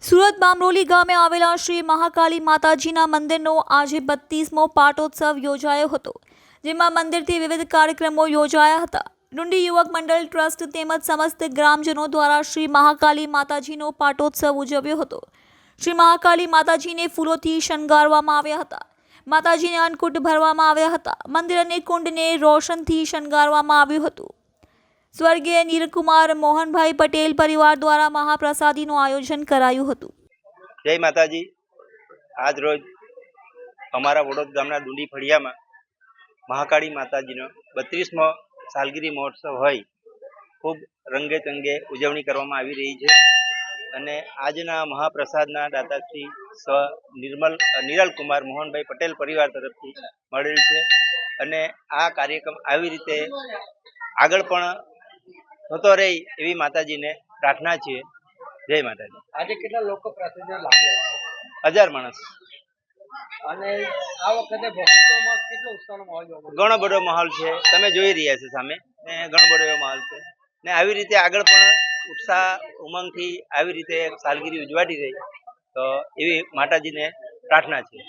સુરત બામરોલી ગામે આવેલા શ્રી મહાકાળી માતાજીના મંદિરનો આજે 32મો પાટોત્સવ યોજાયો હતો, જેમાં મંદિરથી વિવિધ કાર્યક્રમો યોજાયા હતા. ડુંડી યુવક મંડળ ટ્રસ્ટ તેમજ સમસ્ત ગ્રામજનો દ્વારા શ્રી મહાકાળી માતાજીનો પાટોત્સવ ઉજવ્યો હતો. શ્રી મહાકાળી માતાજીને ફૂલોથી શણગારવામાં આવ્યા હતા. માતાજીને અન્નકૂટ ભરવામાં આવ્યા હતા. મંદિર અને કુંડને રોશનથી શણગારવામાં આવ્યું હતું. સ્વર્ગીય નીલકુમાર મોહનભાઈ પટેલ પરિવાર દ્વારા મહાપ્રસાદીનું આયોજન કરાયું હતું. જય માતાજી. આજ રોજ અમારા વડોદ ગામના ડુંડી ફળિયામાં મહાકાળી માતાજીનો 32મો સાલગીરી મહોત્સવ હોય ખૂબ રંગે ચંગે ઉજવણી કરવામાં આવી રહી છે. અને આજના મહાપ્રસાદના દાતાશ્રી નિરલકુમાર મોહનભાઈ પટેલ પરિવાર તરફથી મળેલ છે. અને આ કાર્યક્રમ આવી રીતે આગળ પણ થતો રહે એવી માતાજીને પ્રાર્થના છે. જય માતાજી. આજે કેટલા લોકો પ્રસાદીનો લાભ લે છે? 1000 માણસ. અને આ વખતે ભક્તોમાં કેટલો ઉત્સાહનો માહોલ જોવા મળે? ઘણો બધો માહોલ છે, તમે જોઈ રહ્યા છો સામે, ને ઘણો બધો એવો માહોલ છે. ને આવી રીતે આગળ પણ ઉત્સાહ ઉમંગથી આવી રીતે સાલગીરી ઉજવાતી રહી તો એવી માતાજીને પ્રાર્થના છે.